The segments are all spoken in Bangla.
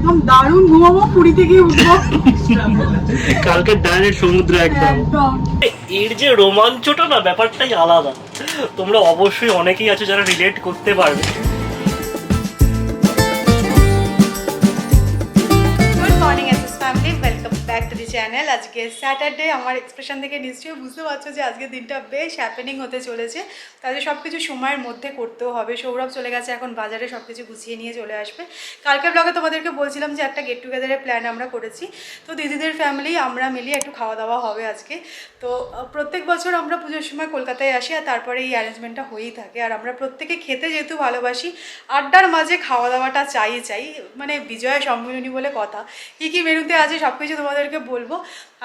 একদম দারুণ ঘুমাবো, পুরীতে গিয়ে উঠবো কালকে ডাইরেক্ট সমুদ্রে একদম। এর যে রোমাঞ্চটা না, ব্যাপারটাই আলাদা। তোমরা অবশ্যই অনেকেই আছো যারা রিলেট করতে পারবে। চ্যানেল আজকে স্যাটারডে, আমার এক্সপ্রেশন থেকে নিশ্চয়ই বুঝতে পারছো যে আজকে দিনটা বেশ হ্যাপেনিং হতে চলেছে। তাদের সব কিছু সময়ের মধ্যে করতেও হবে। সৌরভ চলে গেছে এখন বাজারে, সব কিছু গুছিয়ে নিয়ে চলে আসবে। কালকের ব্লগে তোমাদেরকে বলছিলাম যে একটা গেট টুগেদারের প্ল্যান আমরা করেছি, তো দিদিদের ফ্যামিলি আমরা মিলিয়ে একটু খাওয়া দাওয়া হবে আজকে। তো প্রত্যেক বছর আমরা পুজোর সময় কলকাতায় আসি আর তারপরে এই অ্যারেঞ্জমেন্টটা হয়েই থাকে। আর আমরা প্রত্যেকে খেতে যেহেতু ভালোবাসি, আড্ডার মাঝে খাওয়া দাওয়াটা চাই মানে বিজয়া সম্মিলনী বলে কথা। কী কী মেনুতে আছে সব কিছু তোমাদেরকে বলবো।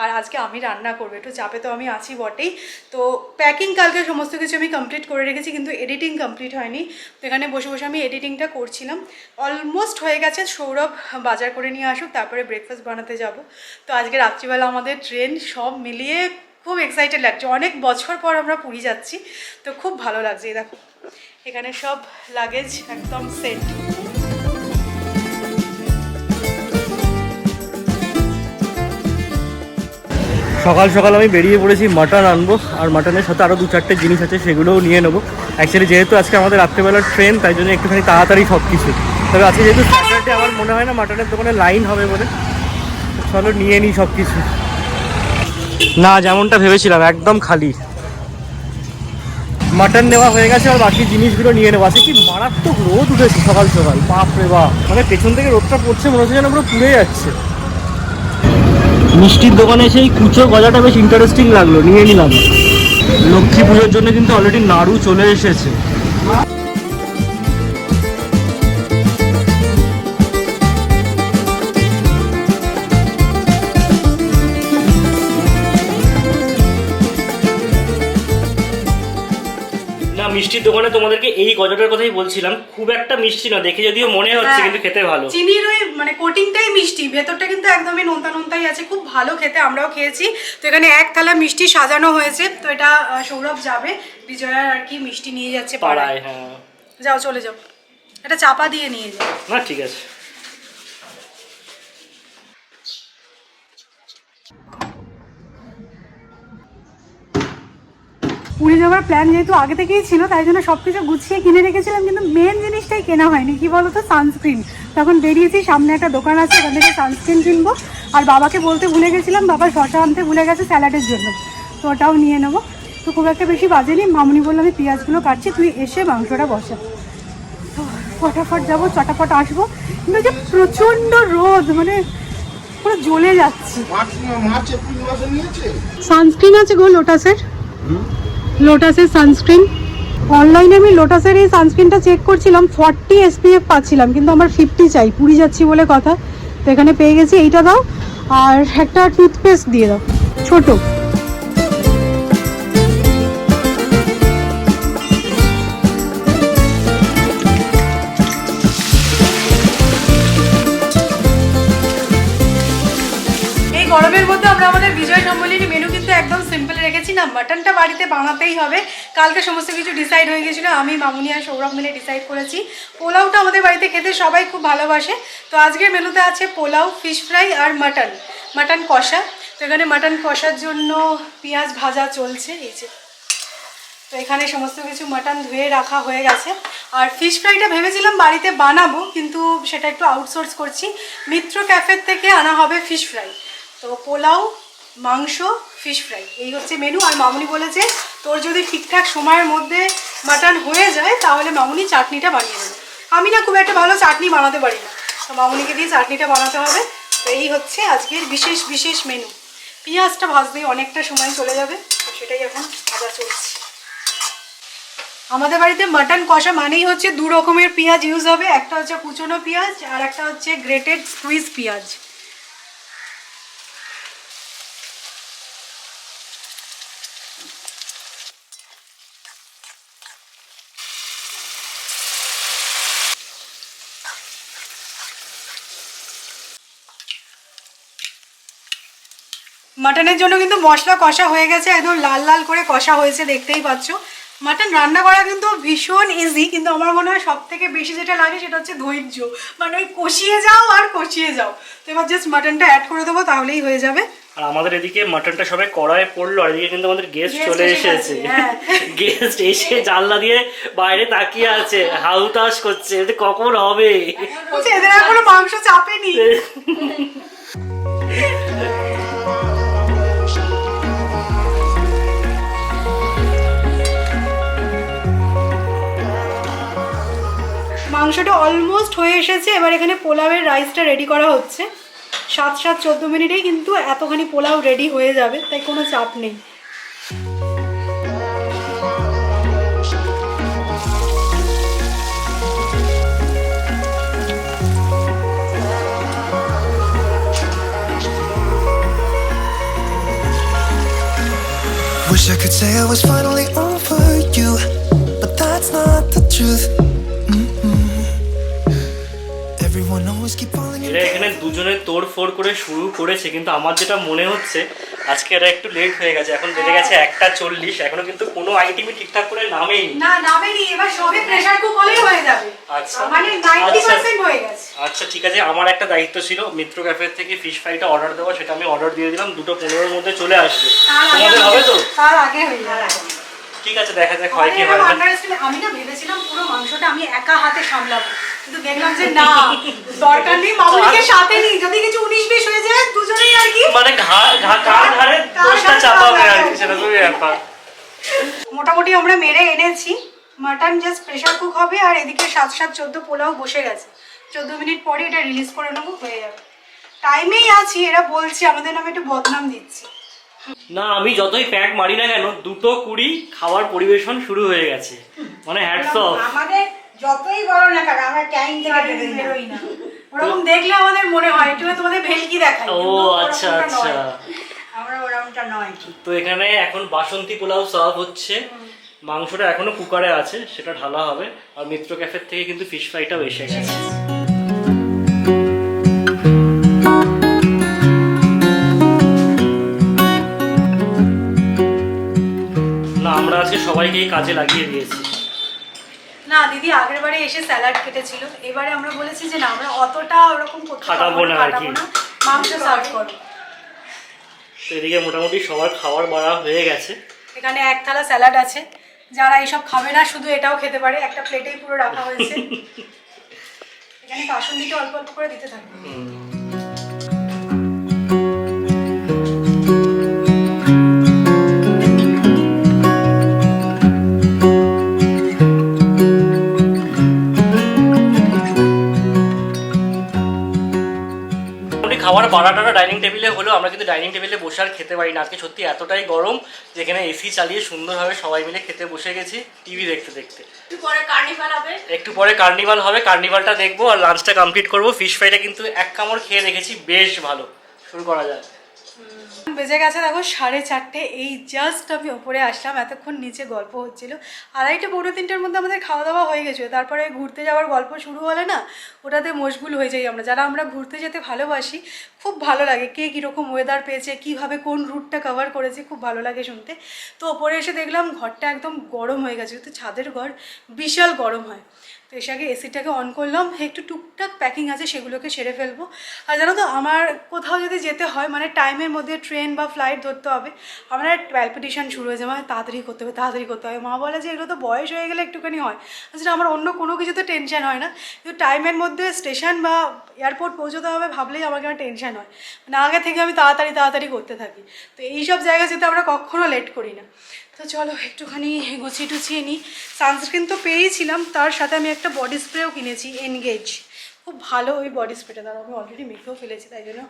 আর আজকে আমি রান্না করবো, একটু চাপে তো আমি আছি বটেই। তো প্যাকিং কালকে সমস্ত কিছু আমি কমপ্লিট করে রেখেছি, কিন্তু এডিটিং কমপ্লিট হয়নি। তো এখানে বসে বসে আমি এডিটিংটা করছিলাম। অলমোস্ট হয়ে গেছে, সৌরভ বাজার করে নিয়ে আসুক, তারপরে ব্রেকফাস্ট বানাতে যাব। তো আজকে রাত্রিবেলা আমাদের ট্রেন, সব মিলিয়ে খুব এক্সাইটেড লাগছে। অনেক বছর পর আমরা পুরী যাচ্ছি, তো খুব ভালো লাগছে। দেখো এখানে সব লাগেজ একদম সেট। সকাল সকাল আমি বেরিয়ে পড়েছি মাটন আনবো, আর মাটনের সাথে আরও 2-4টে জিনিস আছে, সেগুলোও নিয়ে নেবো। অ্যাকচুয়ালি যেহেতু আজকে আমাদের রাত্রেবেলার ট্রেন, তাই জন্য একটুখানি তাড়াতাড়ি সব কিছু। তবে আজকে যেহেতু স্যাটারডে, আমার মনে হয় না মাটনের দোকানে লাইন হবে বলে। চলো নিয়ে নিই সব কিছু। না, যেমনটা ভেবেছিলাম একদম খালি। মাটন নেওয়া হয়ে গেছে, আর বাকি জিনিসগুলো নিয়ে নেবো। আজকে কি মারাত্মক রোদ উঠেছে সকাল সকাল, বাপ রে বাপ! মানে পেছন থেকে রোদটা পড়ছে, মনে হচ্ছে যেন পুরো পুড়ে যাচ্ছে। মিষ্টির দোকানে সেই কুচো গজাটা বেশ ইন্টারেস্টিং লাগলো, নিয়ে নিলাম। লক্ষ্মী পুজোর জন্য কিন্তু অলরেডি নাড়ু চলে এসেছে। মিষ্টির দোকানে তোমাদেরকে এই গজাটার কথাই বলছিলাম, খুব একটা মিষ্টি না দেখে, যদিও মনে হচ্ছে, কিন্তু খেতে ভালো। চিনির ওই মানে কোটিংটাই মিষ্টি, ভেতরটা কিন্তু একদমই নোনতা নোনতাই আছে, খুব ভালো খেতে। আমরাও খেয়েছি। তো এখানে এক থালা মিষ্টি সাজানো হয়েছে। তো এটা সৌরভ যাবে বিজয়ার আর কি মিষ্টি নিয়ে যাচ্ছে পাড়ায়। হ্যাঁ, যাও চলে যাও, এটা চাপা দিয়ে নিয়ে যাও। না ঠিক আছে। পুরী যাওয়ার প্ল্যান যেহেতু আগে থেকেই ছিল, তাই জন্য সব কিছু গুছিয়ে কিনে রেখেছিলাম, কিন্তু মেন জিনিসটাই কেনা হয়নি। কি বলতো, সানস্ক্রিন। তখন বেরিয়েছি, সামনে একটা দোকান আছে, ওখান থেকে সানস্ক্রিন কিনবো। আর বাবাকে বলতে ভুলে গেছিলাম, বাবা শসা আনতে ভুলে গেছে স্যালাডের জন্য, তো ওটাও নিয়ে নেবো। তো খুব একটা বেশি বাজেনি। মামুনি বললো আমি পেঁয়াজগুলো কাটছি, তুই এসে মাংসটা বসা। তো ফটাফট যাবো, চটাফট আসবো। কিন্তু যে প্রচণ্ড রোদ, মানে পুরো জ্বলে যাচ্ছে। সানস্ক্রিন আছে গো লোটাসের, লোটাসের সানস্ক্রিন। অনলাইনে আমি লোটাসের এই সানস্ক্রিনটা চেক করছিলাম, 40 SPF পাচ্ছিলাম, কিন্তু আমার 50 চাই, পুরী যাচ্ছি বলে কথা। তো এখানে পেয়ে গেছি, এইটা দাও। আর একটা টুথপেস্ট দিয়ে দাও, ছোট। গরমের মধ্যে আমরা আমাদের বিজয় সম্মিলনী মেনু কিন্তু একদম সিম্পল রেখেছি না। মাটনটা বাড়িতে বানাতেই হবে। কালকে সমস্ত কিছু ডিসাইড হয়ে গেছিলো, আমি মামুনি আর সৌরভ মিলে ডিসাইড করেছি। পোলাওটা আমাদের বাড়িতে খেতে সবাই খুব ভালোবাসে। তো আজকের মেনুতে আছে পোলাও, ফিশ ফ্রাই আর মাটন কষা। তো এখানে মাটন কষার জন্য পেঁয়াজ ভাজা চলছে, এই যে। তো এখানে সমস্ত কিছু মাটন ধুয়ে রাখা হয়ে গেছে। আর ফিশ ফ্রাইটা ভেবেছিলাম বাড়িতে বানাবো, কিন্তু সেটা একটু আউটসোর্স করছি। মিত্র ক্যাফের থেকে আনা হবে ফিশ ফ্রাই। তো পোলাও, মাংস, ফিশ ফ্রাই, এই হচ্ছে মেনু। আর মামুনি বলেছে তোর যদি ঠিকঠাক সময়ের মধ্যে মাটন হয়ে যায় তাহলে মামুনি চাটনিটা বানিয়ে দেবে। আমি না খুব একটা ভালো চাটনি বানাতে পারি না, তো মামুনিকে দিয়ে চাটনিটা বানাতে হবে। তো এই হচ্ছে আজকের বিশেষ মেনু। পেঁয়াজটা ভাজতেই অনেকটা সময় চলে যাবে, তো সেটাই এখন ভাজা চলছে। আমাদের বাড়িতে মাটন কষা মানেই হচ্ছে 2 রকমের পেঁয়াজ ইউজ হবে। একটা হচ্ছে কুচনো পেঁয়াজ, আর একটা হচ্ছে গ্রেটেড স্কুইজ পেঁয়াজ। মাটনের জন্য কিন্তু মশলা কষা হয়ে গেছে, একদম লাল লাল করে কষা হয়েছে, দেখতেই পাচ্ছ। মাটন রান্না করা কিন্তু ভীষণ ইজি, কিন্তু আমার মনে হয় সব থেকে বেশি যেটা লাগে সেটা হচ্ছে ধৈর্য। মানে ওই কষিয়ে যাও আর কষিয়ে যাও। তো এবার জাস্ট মাটনটা অ্যাড করে দেবো, তাহলেই হয়ে যাবে। আর আমাদের এদিকে মাটনটা সবাই কড়াইয়ে পড়লো, আর এদিকে কিন্তু আমাদের গেস্ট চলে এসেছে। গেস্ট এসে জানলা দিয়ে বাইরে তাকিয়ে আছে, হাউতাস করছে, এটা কখন হবে। এদের এখনো মাংস চাপেনি। মাংসটা অলমোস্ট হয়ে এসেছে। এবার এখানে পোলাওয়ের রাইসটা রেডি করা হচ্ছে। 7-14 মিনিটেই কিন্তু এতখানি পোলাও রেডি হয়ে যাবে, তাই কোনো চাপ নেই। Wish I could say I was finally over you, but that's not the truth. Everyone always keep falling in. এরা এখানে দুজনে তোড়ফোড় করে শুরু করেছে, কিন্তু আমার যেটা মনে হচ্ছে আজকে এরা একটু লেট হয়ে গেছে। এখন বেজে গেছে 1:40, এখনো কিন্তু কোনো আইটেমই ঠিকঠাক করে নামেইনি। না, নামেনি। এবার সবে প্রেসার কুক হলেই হয়ে যাবে। আচ্ছা, মানে 90% হয়ে গেছে। আচ্ছা ঠিক আছে, আমার একটা দায়িত্ব ছিল মিত্র ক্যাফে থেকে ফিশ ফ্রাইটা অর্ডার দেওয়া, সেটা আমি অর্ডার দিয়ে দিলাম। 2:15-এর মধ্যে চলে আসবে। তোমাদের হবে তো? তার আগে হয়ে যাবে। ঠিক আছে, দেখা যাক হয় কি হয় না। আমি না ভেবেছিলাম পুরো মাংসটা আমি একা হাতে সামলাবো, কিন্তু দেখলাম যে না, দরকার নেই, মামুনিকে সাথে নেই। যদি কিছু 19-20 হয়ে যায় দুজনেই আর কি মানে কার ঘাড়ে দোষটা চাপাবে আর কি, সেটা তুমি ব্যাপার। মোটামুটি আমরা মেরে এনেছি। মাটন জাস্ট প্রেসার কুক হবে, আর এদিকে 7-14 পোলাও বসে গেছে। 14 মিনিট পরে এটা রিলিজ করে নেবো, হয়ে যাবে। টাইমেই আছি। এরা বলছে আমাদের নামে একটু বদনাম দিচ্ছে। না, আমি যতই প্যাক মারি না কেন, 2:20 খাবার পরিবেশন শুরু হয়ে গেছে। মানে হ্যাটস অফ। আমাদের যতই বড় না কারণ আমরা টাইম থেকে বেরোই না। ওরকম দেখলে আমাদের মনে হয় একটু তোমাদের ভেলকি দেখাই। ও আচ্ছা আচ্ছা, আমরা ওরকমটা নয় ঠিক। তো এখানে এখন বাসন্তী পোলাও সার্ভ হচ্ছে। মাংসটা এখনো কুকারে আছে, সেটা ঢালা হবে। আর মিত্র ক্যাফের থেকে কিন্তু ফিশ ফ্রাইটাও এসে গেছে। না, আমরা আজকে সবাইকেই কাজে লাগিয়ে দিয়েছি। না দিদি আগের বারে এসে স্যালাড কেটেছিল, এবারে আমরা বলেছি যে না, আমরা অতটা ওরকম খাটাবো না আর কি, মাংস সার্ভ করো। তো এদিকে মোটামুটি সবার খাবার বাড়া হয়ে গেছে। এখানে এক থালা স্যালাড আছে, যারা এইসব খাবে না শুধু এটাও খেতে পারে। একটা প্লেটেই পুরো রাখা হয়েছে। এখানে কাসুন্দিটা অল্প অল্প করে দিতে থাকবে। খাবার বাড়াটা ডাইনিং টেবিলে হলো, আমরা কিন্তু ডাইনিং টেবিলে বসে আর খেতে পারি না। আজকে সত্যি এতটাই গরম যেখানে এসি চালিয়ে সুন্দরভাবে সবাই মিলে খেতে বসে গেছি, টিভি দেখতে দেখতে। একটু পরে কার্নিভাল হবে, কার্নিভালটা দেখবো আর লাঞ্চটা কমপ্লিট করবো। ফিশ ফ্রাইটা কিন্তু এক কামড় খেয়ে দেখেছি, বেশ ভালো। শুরু করা যায়। বেজে গেছে দেখো 4:30। এই জাস্ট আমি ওপরে আসলাম, এতক্ষণ নিচে গল্প হচ্ছিল। 2:30-3টার মধ্যে আমাদের খাওয়া দাওয়া হয়ে গেছিলো। তারপরে ঘুরতে যাওয়ার গল্প শুরু হলে না, ওটাতে মশগুল হয়ে যাই আমরা। যারা আমরা ঘুরতে যেতে ভালোবাসি, খুব ভালো লাগে কে কীরকম ওয়েদার পেয়েছে, কীভাবে কোন রুটটা কভার করেছে, খুব ভালো লাগে শুনতে। তো ওপরে এসে দেখলাম ঘরটা একদম গরম হয়ে গেছে, তো ছাদের ঘর বিশাল গরম হয়। তো এসে আগে এসিটাকে অন করলাম, একটু টুকটাক প্যাকিং আছে সেগুলোকে সেরে ফেলবো। আর জানো তো, আমার কোথাও যদি যেতে হয় মানে টাইমের মধ্যে ট্রেন বা ফ্লাইট ধরতে হবে, আমার প্যালপিটেশন শুরু হয়ে যায়, মানে তাড়াতাড়ি করতে হবে তাড়াতাড়ি করতে হবে। মা বলে যে এগুলো তো বয়স হয়ে গেলে একটুখানি হয়। আসলে আমার অন্য কোনো কিছুতে টেনশন হয় না, কিন্তু টাইমের মধ্যে স্টেশন বা এয়ারপোর্ট পৌঁছতে হবে ভাবলেই আমাকে আমার টেনশন হয়। মানে আগে থেকে আমি তাড়াতাড়ি করতে থাকি। তো এইসব জায়গায় যেতে আমরা কখনও লেট করি না। তো চলো একটুখানি গুছিয়ে টুছিয়ে নিই। সানস্ক্রিন তো পেয়েছিলাম, তার সাথে আমি একটা বডি স্প্রেও কিনেছি, এনগেজ। খুব ভালো ওই বডি স্প্রেটা, তার আমি অলরেডি মেখেও ফেলেছি, তাই জন্য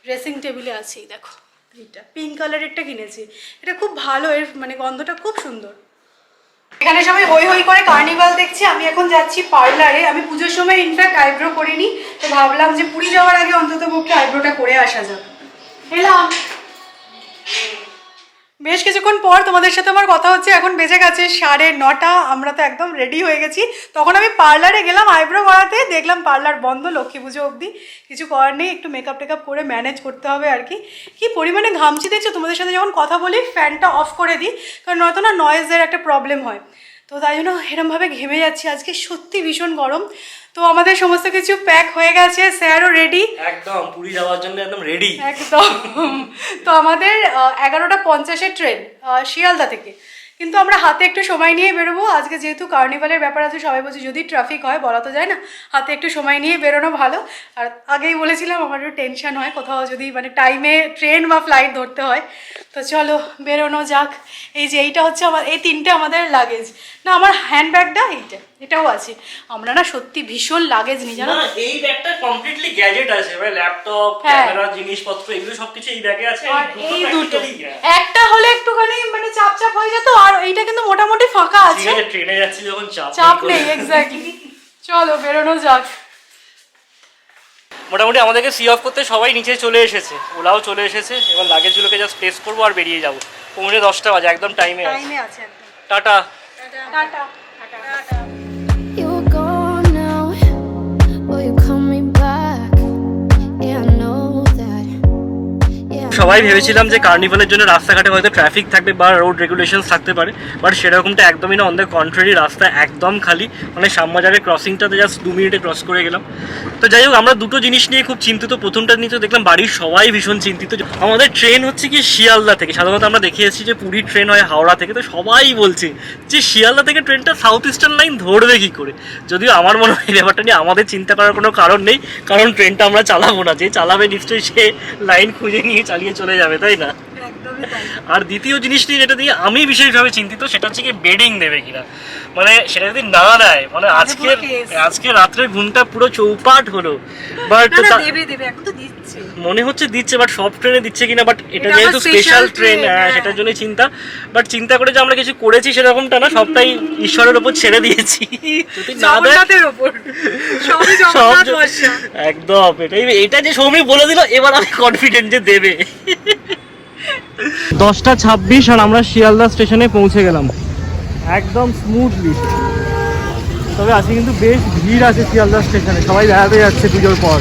ড্রেসিং টেবিলে আছেই। দেখো এইটা পিঙ্ক কালারেরটা কিনেছি, এটা খুব ভালো, এর মানে গন্ধটা খুব সুন্দর। এখানে সবাই হই হই করে কার্নিভাল দেখছি, আমি এখন যাচ্ছি পার্লারে। আমি পুজোর সময় ইনফ্যাক্ট আইব্রো করিনি, তো ভাবলাম যে পুরী যাওয়ার আগে অন্তত পক্ষে আইব্রোটা করে আসা যাবে। এলাম বেশ কিছুক্ষণ পর তোমাদের সাথে আমার কথা হচ্ছে। এখন বেজে গেছে 9:30, আমরা তো একদম রেডি হয়ে গেছি। তখন আমি পার্লারে গেলাম আইব্রো করাতে, দেখলাম পার্লার বন্ধ লক্ষ্মী পুজো অবধি। কিছু করার নেই, একটু মেকআপ টেকআপ করে ম্যানেজ করতে হবে আর কি। কি পরিমাণে ঘামছি দেখছো, তোমাদের সাথে যখন কথা বলি ফ্যানটা অফ করে দিই, কারণ নয়তো না নয়েজের একটা প্রবলেম হয়। তো তাই জন্য এরমভাবে ঘেমে যাচ্ছি আজকে, সত্যি ভীষণ গরম। তো আমাদের সমস্ত কিছু প্যাক হয়ে গেছে, স্যারও রেডি, একদম পুরী যাওয়ার জন্য একদম রেডি একদম। তো আমাদের 11:50 ট্রেন শিয়ালদা থেকে, কিন্তু আমরা হাতে একটু সময় নিয়ে বেরোবো আজকে, যেহেতু কার্নিভালের ব্যাপার আছে। সবাই বলছে যদি ট্রাফিক হয় বলা তো যায় না, হাতে একটু সময় নিয়ে বেরোনো ভালো। আর আগেই বলেছিলাম আমার একটু টেনশন হয় কোথাও যদি মানে টাইমে ট্রেন বা ফ্লাইট ধরতে হয়। তো চলো বেরোনো যাক। এই যে এইটা হচ্ছে আমার, এই তিনটে আমাদের লাগেজ, না আমার হ্যান্ডব্যাগটা এটাও আছে। আমরা না সত্যি ভীষণ লাগেজ নিই জানো। না এই ব্যাগটা কমপ্লিটলি গ্যাজেট আছে, মানে ল্যাপটপ, ক্যামেরা, জিনিসপত্র এগুলো সবকিছু এই ব্যাগে আছে। আর এই দুটো, একটা হলে একটুখানি মানে চাপ হয়ে যেত, আর এইটা কিন্তু মোটামুটি ফাঁকা আছে। ঠিক আছে, ট্রেনে যাচ্ছি যখন চাপ নেই, এক্স্যাক্টলি। চলো বেরোনো যাক। মোটামুটি আমাদেরকে সি অফ করতে সবাই নিচে চলে এসেছে, ওলাও চলে এসেছে। এবার লাগেজগুলোকে জাস্ট প্লেস করবো আর বেরিয়ে যাবো। 10:30 বাজে, একদম টাইমে আছে। আছে একদম। Tata. Tata. You're gone now. Will you call me back? Yeah, I know that. Yeah. সবাই ভেবেছিলাম যে কার্নিভালের জন্য রাস্তাঘাটে হয়তো ট্রাফিক থাকবে বা রোড রেগুলেশনস থাকতে পারে, বাট সেরকমটা একদমই না। অন দ্য কন্ট্রারি, রাস্তা একদম খালি, মানে শ্যামবাজারের ক্রসিংটাতে জাস্ট 2 মিনিটে ক্রস করে গেলাম। তো যাই হোক, আমরা দুটো জিনিস নিয়ে খুব চিন্তিত। প্রথমটা নিয়ে তো দেখলাম বাড়ির সবাই ভীষণ চিন্তিত। আমাদের ট্রেন হচ্ছে কি শিয়ালদা থেকে, সাধারণত আমরা দেখে এসেছি যে পুরীর ট্রেন হয় হাওড়া থেকে। তো সবাই বলছে যে শিয়ালদা থেকে ট্রেনটা সাউথ ইস্টার্ন লাইন ধরবে কী করে। যদিও আমার মনে হয় এই ব্যাপারটা নিয়ে আমাদের চিন্তা করার কোনো কারণ নেই, কারণ ট্রেনটা আমরা চালাবো না। যে চালাবে নিশ্চয়ই সে লাইন খুঁজে নিয়ে চালিয়ে চলে যাবে, তাই না? আর দ্বিতীয় জিনিসটি যেটা দিয়ে আমি বিশেষভাবে চিন্তিত, সেটা হচ্ছে কি বেডিং দেবে কিনা। মানে সেটা যদি না দেয়, মানে আজকে রাত্রের ঘুমটা পুরো চৌপাট হলো। বাট মনে হচ্ছে দিচ্ছে, বাট সব ট্রেনে দিচ্ছে কিনা। বাট এটা যেহেতু স্পেশাল ট্রেন, সেটার জন্য চিন্তা। বাট চিন্তা করে যে আমরা কিছু করেছি সেরকমটা না, সবটাই ঈশ্বরের ওপর ছেড়ে দিয়েছি। যদি না দেয় সব একদম, এটা যে সৌমি বলে দিল, এবার আমি কনফিডেন্ট যে দেবে। 10:26 আর আমরা শিয়ালদা স্টেশনে পৌঁছে গেলাম একদম স্মুথলি। তবে আজকে কিন্তু বেশ ভিড় আছে শিয়ালদা স্টেশনে, সবাই বেড়াতে যাচ্ছে পুজোর পর।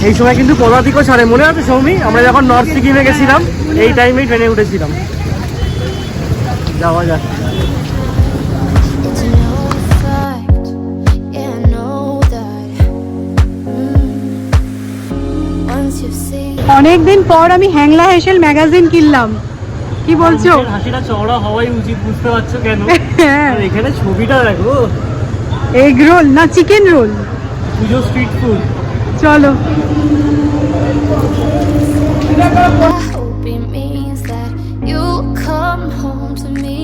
এই সময় কিন্তু পদাতিকও ছাড়ে, মনে আছে সৌমি? আমরা যখন নর্থ সিকিমে গেছিলাম এই টাইমেই ট্রেনে উঠেছিলাম। যাওয়া যাক। It's no fact. Yeah, I know that. Once you've seen. অনেকদিন পর আমি হ্যাংলা হেসেল ম্যাগাজিন কিনলাম। কি বলছো? হাসিটা চওড়া হওয়াই উচিত, বুঝতে পারছো কেন? আর এখানে ছবিটা দেখো, এগ রোল না চিকেন রোল, পুজো স্ট্রিট ফুড। চলো। I hope it means that you'll come home to me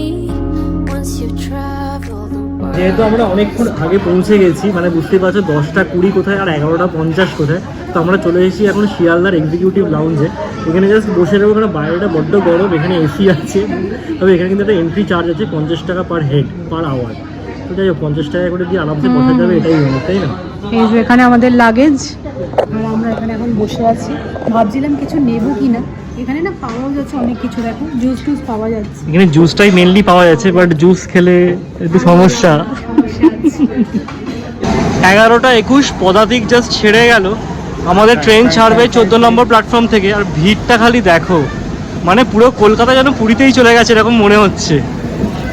once you travel the world. যেহেতু আমরা অনেকক্ষণ আগে পৌঁছে গেছি, মানে বুঝতেই পারছো 10:20 কোথায় আর 11:50 কোথায়। তো আমরা চলে এসেছি এখন শিয়ালদার এক্সিকিউটিভ লাউঞ্জে। এখানে জাস্ট বসে যাবো, কারণ বাইরেটা বড্ড গরম, এখানে এসি আছে। তবে এখানে কিন্তু একটা এন্ট্রি চার্জ আছে 50 টাকা পার হেড পার আওয়ার। তো যাই হোক, 50 টাকা করে দিয়ে আরামসে বসা যাবে, এটাই মনে, তাই না? এই যে এখানে আমাদের লাগেজ, আর আমরা এখানে এখন বসে আছি। ভাবছিলাম কিছু নেবো কিনা, এখানে না পাওয়া যাচ্ছে অনেক কিছু, দেখো জুস টুস পাওয়া যাচ্ছে। এখানে জুসটাই মেনলি পাওয়া যাচ্ছে, বাট জুস খেলে একটু সমস্যা। 11:21 পদাতিক জাস্ট ছেড়ে গেল। আমাদের ট্রেন ছাড়বে 14 নম্বর প্ল্যাটফর্ম থেকে। আর ভিড়টা খালি দেখো, মানে পুরো কলকাতা যেন পুরীতেই চলে গেছে এরকম মনে হচ্ছে।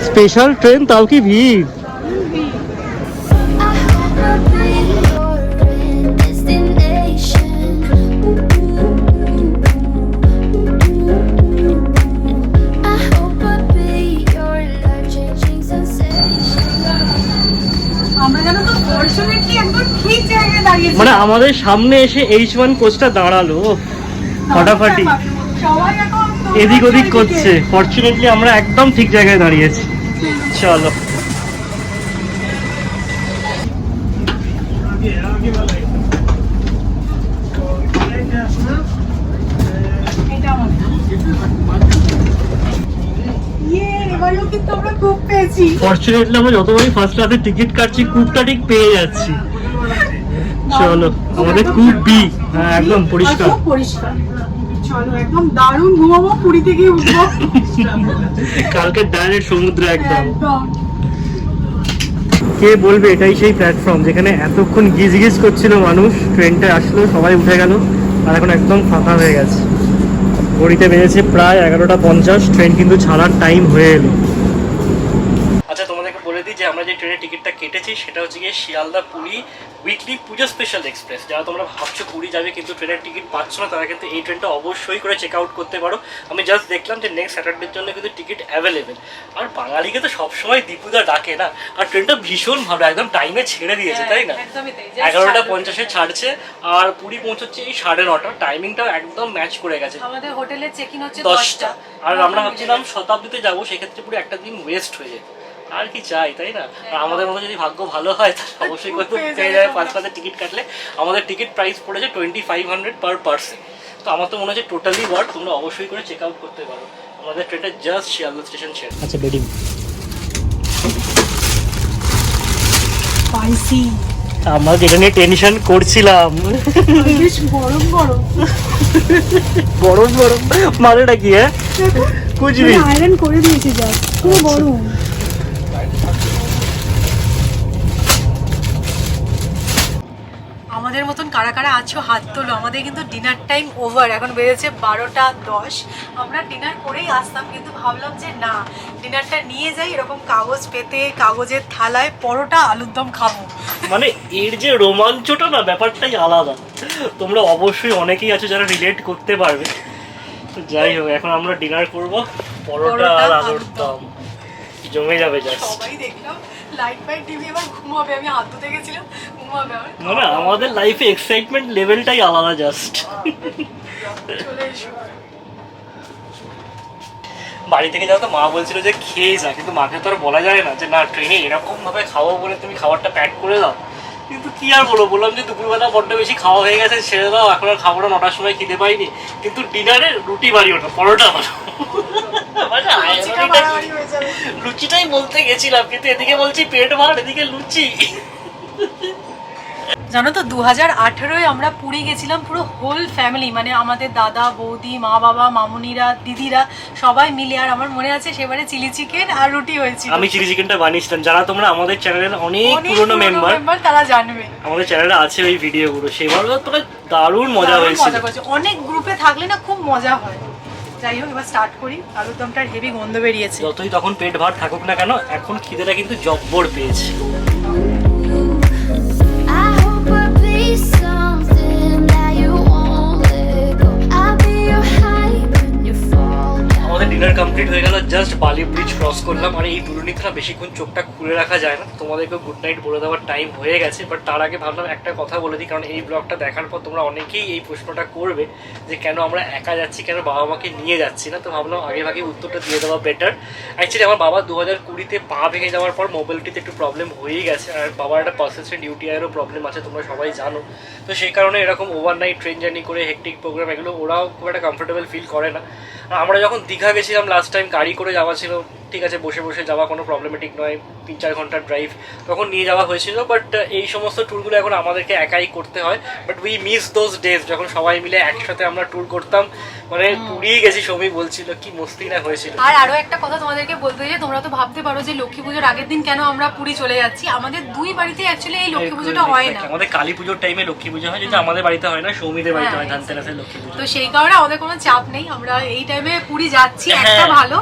স্পেশাল ট্রেন, তাও কি ভিড়। I hope I'll be your destination. I hope I'll be your life-changing sensation. আমরা জানো তো ফরচুনেটলি একদম ঠিক জায়গায় দাঁড়িয়েছি। মানে আমাদের সামনে এসে H1 কোচটা দাঁড়ালো ফাটাফাটি, সবাই এখন এদিক ওদিক করছে। ফরচুনেটলি আমরা একদম ঠিক জায়গায় দাঁড়িয়েছি। চলো। এবারেও কিন্তু আমরা খুব পেয়েছি। ফরচুনেটলি আমরা যতবারই ফার্স্ট ক্লাসে টিকিট কাটছি, কূপটা ঠিক পেয়ে যাচ্ছি। চলো, আমাদের কূপ বি, হ্যাঁ একদম পরিষ্কার। চলো একদম দারুণ ঘুমাবো, পুরী থেকে উঠবো কালকে ডাইরেক্ট সমুদ্র একদম। একদম। কে বলবে এটাই সেই প্ল্যাটফর্ম যেখানে এতক্ষণ গিজ গিজ করছিল মানুষ। ট্রেনটা আসলো, সবাই উঠে গেল, আর এখন একদম ফাঁকা হয়ে গেছে। ঘড়িতে বেজেছে প্রায় 11:50। ট্রেন কিন্তু ছাড়ার টাইম হয়ে এলো। আচ্ছা, তোমাদের দিই যে আমরা যে ট্রেনের টিকিটটা কেটেছি সেটা হচ্ছে গিয়ে শিয়ালদা পুরী উইকলি পুজো স্পেশাল এক্সপ্রেস। যারা তোমরা ভাবছো পুরী যাবে কিন্তু ট্রেনের টিকিট পাচ্ছ না, তারা কিন্তু এই ট্রেনটা অবশ্যই করে চেক আউট করতে পারো। আমি জাস্ট দেখলাম যে নেক্সট স্যাটারডের জন্য কিন্তু টিকিট অ্যাভেলেবেল। আর বাঙালিকে তো সবসময় দীপুদা ডাকে না, আর ট্রেনটা ভীষণ ভালো, একদম টাইমে ছেড়ে দিয়েছে, তাই না? 11:50 ছাড়ছে আর পুরী পৌঁছচ্ছে এই 9:30। টাইমিংটা একদম ম্যাচ করে গেছে। আমাদের হোটেলে চেক ইন হচ্ছে 10টা, আর আমরা ভাবছিলাম শতাব্দীতে যাবো, সেক্ষেত্রে পুরো একটা দিন ওয়েস্ট হয়ে যেত। আর কি চাই, তাই না? আর আমাদের মতো যদি ভাগ্য ভালো হয় তাহলে অবশ্যই পেয়ে যাবে। 5 ক্লাসের টিকিট কাটলে আমাদের টিকিট প্রাইস পড়েছে 2500 পার পার্সন। তো আমার তো মনে হচ্ছে টোটালি ওয়ার্ড, তোমরা অবশ্যই করে চেক আউট করতে পারো। আমাদের ট্রেনটা জাস্ট শিয়ালদা স্টেশন ছেড়ে। আচ্ছা বেডিং স্পাইসি, আমরা যেটা নিয়ে টেনশন করছিলাম বেশ গরম গরম গরম গরম মানেটা কি? হ্যাঁ কুচবি আয়রন করে দিয়েছে, যা পুরো গরম। আমাদের মতন কারা কারা আছো হাত তোলো। আমাদের কিন্তু ডিনার টাইম ওভার, এখন বেজেছে 12:10। আমরা ডিনার করেই আসতাম, কিন্তু ভাবলাম যে না, ডিনারটা নিয়ে যাই, এরকম কাগজ পেতে কাগজের থালায় পরোটা আলুর দম খাবো। মানে এর যে রোমাঞ্চটা না, ব্যাপারটাই আলাদা। তোমরা অবশ্যই অনেকেই আছো যারা রিলেট করতে পারবে। তো যাই হোক, এখন আমরা ডিনার করব পরোটা আর আলুর দম, জমে যাবে। সবাই দেখলাম লাইট ফাইট টিভি, এবার ঘুমাবে। আমি হাত ধুতে গেছিলাম, ঘুমাবে। মানে আমাদের লাইফে এক্সাইটমেন্ট লেভেলটাই আলাদা জাস্ট। চলে এসো। বাড়ি থেকে যাও তো মা বলছিল যে খেয়ে যা, কিন্তু মাকে তো আর বলা যায় না যে না ট্রেনে এরকম ভাবে খাবো বলে তুমি খাবারটা প্যাক করে দাও। কিন্তু কি আর বলবো, বললাম যে দুপুরবেলা বড্ড বেশি খাওয়া হয়ে গেছে, ছেড়ে দাও, এখন আর খাবো না, 9টার সময় খিদে পাইনি। কিন্তু ডিনারে রুটি বাড়ি, ওটা পরোটা বাড়ো। লুচিটাই বলতে গেছিলাম, কিন্তু এদিকে বলছি পেট ভার, এদিকে লুচি। জানো তো 2018-এ আমরা পুরী গেছিলাম, পুরো হোল ফ্যামিলি, মানে আমাদের দাদা বৌদি, মা বাবা, মামুনিরা, দিদিরা সবাই মিলে। আর আমার মনে আছে সেবারে চিলি চিকেন আর রুটি হয়েছিল। আমি চিলি চিকেনটা বানিয়েছিলাম। যারা তোমরা আমাদের চ্যানেলের অনেক পুরনো মেম্বার তারা জানবে, আমাদের চ্যানেলে আছে ওই ভিডিওগুলো। সেবারও তোরা দারুণ মজা হয়েছিল। অনেক গ্রুপে থাকলে না খুব মজা হয়। যাই হোক, এবার স্টার্ট করি। আলুর দমটার হেভি গন্ধ বেরিয়েছে। যতই তখন পেট ভার থাকুক না কেন, এখন খিদেটা কিন্তু জব্বর পেয়েছে। I hope I'll be something that you won't let go. I'll be your high when you fall down. আমাদের ডিনার কমপ্লিট হয়ে গেল, জাস্ট বালি ব্রিজ ক্রস করলাম। আর এই দুর্নীতি না বেশিক্ষণ চোখটা খুলে রাখা যায় না, তোমাদেরকে গুড নাইট বলে দেওয়ার টাইম হয়ে গেছে। বাট তার আগে ভাবলাম একটা কথা বলে দিই, কারণ এই ব্লগটা দেখার পর তোমরা অনেকেই এই প্রশ্নটা করবে যে কেন আমরা একা যাচ্ছি, কেন বাবা মাকে নিয়ে যাচ্ছি না। তো ভাবলাম আগে ভাগে উত্তরটা দিয়ে দেওয়া বেটার। অ্যাকচুয়ালি আমার বাবা 2020-তে পা ভেঙে যাওয়ার পর মোবিলিটিতে একটু প্রবলেম হয়েই গেছে, আর বাবার একটা পারসিস্টেন্ট ইউটিআইয়েরও প্রবলেম আছে, তোমরা সবাই জানো। তো সেই কারণে এরকম ওভারনাইট ট্রেন জার্নি করে হেকটিক প্রোগ্রাম এগুলো ওরাও খুব একটা কমফোর্টেবল ফিল করে না। আর আমরা যখন দীঘা গেছিলাম লাস্ট টাইম, গাড়ি করে যাওয়া ছিল, ঠিক আছে বসে বসে যাওয়া কোনো প্রবলেমেটিক নয়, 3-4 ঘন্টার ড্রাইভ, তখন নিয়ে যাওয়া হয়েছিল। বাট এই সমস্ত ট্যুরগুলো এখন আমাদেরকে একাই করতে হয়। But we miss those days যখন সবাই মিলে একসাথে আমরা ট্যুর করতাম। মানে পুরীই গেছি, সৌমি বলছিল কি মস্তি না হয়েছিল। আর আরো একটা কথা তোমাদেরকে বলতে যে তোমরা তো ভাবতে পারো যে লক্ষ্মী পুজোর আগের দিন কেন আমরা পুরী চলে যাচ্ছি। আমাদের দুই বাড়িতে অ্যাকচুয়ালি এই লক্ষ্মী পুজোটা হয় না। আমাদের কালী পুজোর টাইমে লক্ষ্মী পুজো হয়, যেটা আমাদের বাড়িতে হয় না, সৌমিদের বাড়িতে হয় ধানতেরাসের লক্ষ্মী পুজো। তো সেই কারণে আমাদের কোনো চাপ নেই, আমরা এই টাইমে পুরী যাচ্ছি। একটা ভালো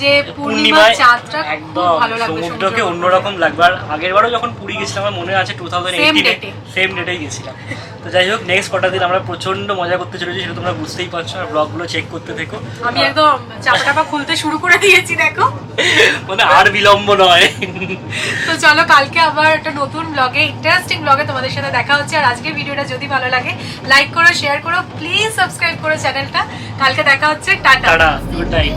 যে পূর্ণিমার চাঁদটা একদম ভালো লাগবে, সমুদ্রকে অন্যরকম লাগবে। আর আগের বারও যখন পুরী গেছিলাম আমার মনে আছে 2018-এ সেম ডেটেই গেছিলাম। তো যাই হোক, নেক্সট কটা দিন আমরা প্রচন্ড মজা করতে চলেছি, সেটা তোমরা বুঝতেই পারছো। আর ব্লগগুলো চেক করতে থেকো। আমি একদম চাপটাপা খুলতে শুরু করে দিয়েছি, দেখো মানে আর বিলম্ব নয়। তো চলো, কালকে আবার একটা নতুন ব্লগে, ইন্টারেস্টিং ব্লগে তোমাদের সাথে দেখা হচ্ছে। আর আজকে ভিডিওটা যদি ভালো লাগে লাইক করো, শেয়ার করো, প্লিজ সাবস্ক্রাইব করো চ্যানেলটা। কালকে দেখা হচ্ছে, টাটা, গুড নাইট।